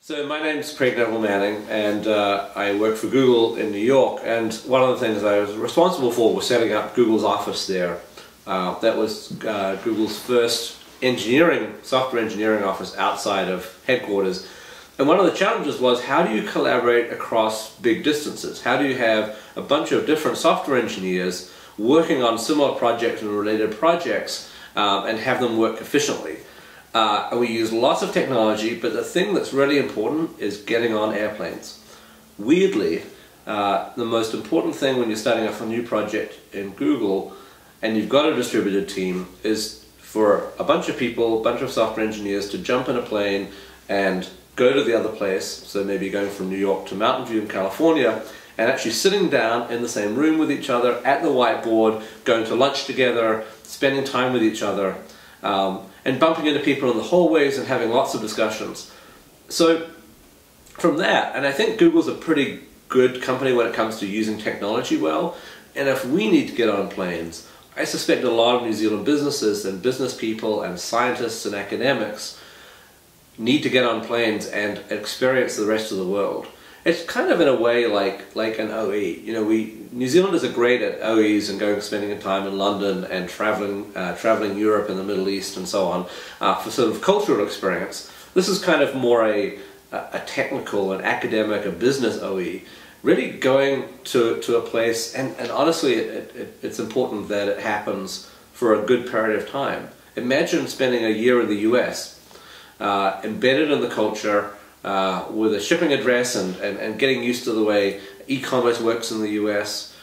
So my name's Nevill-Manning, and I work for Google in New York, and one of the things I was responsible for was setting up Google's office there. That was Google's first software engineering office outside of headquarters. And one of the challenges was, how do you collaborate across big distances? How do you have a bunch of different software engineers working on similar projects and related projects and have them work efficiently? And we use lots of technology, but the thing that's really important is getting on airplanes. Weirdly, the most important thing when you're starting off a new project in Google and you've got a distributed team is for a bunch of people, a bunch of software engineers to jump in a plane and go to the other place, so maybe going from New York to Mountain View in California, and actually sitting down in the same room with each other at the whiteboard, going to lunch together, spending time with each other, and bumping into people in the hallways and having lots of discussions. So from that, and I think Google's a pretty good company when it comes to using technology well, and if we need to get on planes, I suspect a lot of New Zealand businesses and business people and scientists and academics need to get on planes and experience the rest of the world. It's kind of in a way like an OE. You know, New Zealanders are great at OEs and spending time in London and traveling Europe and the Middle East and so on for sort of cultural experience. This is kind of more a technical, an academic, a business OE. Really going to a place, and honestly, it's important that it happens for a good period of time. Imagine spending a year in the US, embedded in the culture, with a shipping address and getting used to the way e-commerce works in the US,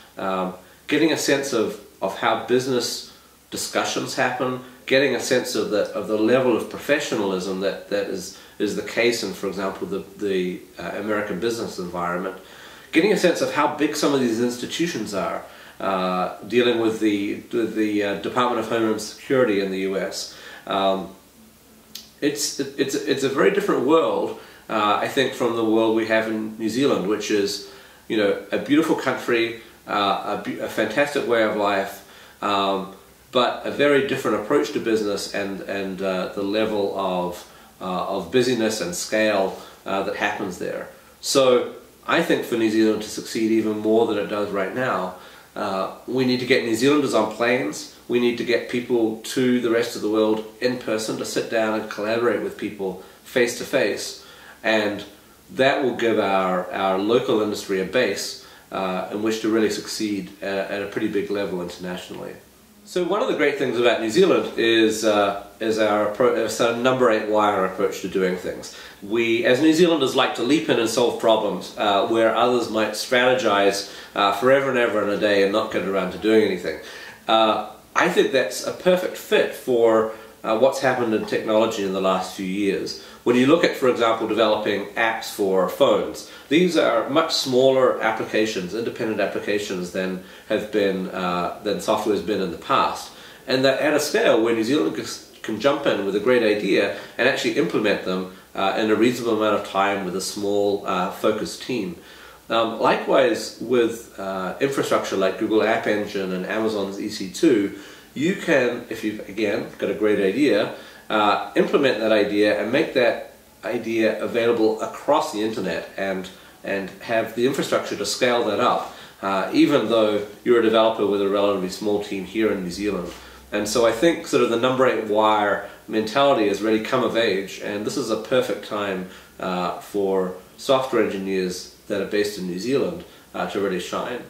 getting a sense of how business discussions happen, getting a sense of the level of professionalism that is the case in, for example, the American business environment, getting a sense of how big some of these institutions are, dealing with the Department of Homeland Security in the US. It's a very different world, I think, from the world we have in New Zealand, which is, you know, a beautiful country, a fantastic way of life, but a very different approach to business and the level of busyness and scale that happens there. So I think for New Zealand to succeed even more than it does right now, we need to get New Zealanders on planes. We need to get people to the rest of the world in person to sit down and collaborate with people face to face, and that will give our local industry a base in which to really succeed at a pretty big level internationally. So one of the great things about New Zealand is our number 8 wire approach to doing things. We, as New Zealanders, like to leap in and solve problems where others might strategize forever and ever in a day and not get around to doing anything. I think that's a perfect fit for what's happened in technology in the last few years. When you look at, for example, developing apps for phones, these are much smaller applications, independent applications than software has been in the past. And they're at a scale where New Zealand can jump in with a great idea and actually implement them in a reasonable amount of time with a small, focused team. Likewise, with infrastructure like Google App Engine and Amazon's EC2, you can, if you've, again, got a great idea, implement that idea and make that idea available across the internet and have the infrastructure to scale that up, even though you're a developer with a relatively small team here in New Zealand. And so I think sort of the number 8 wire mentality has really come of age, and this is a perfect time for software engineers that are based in New Zealand to really shine.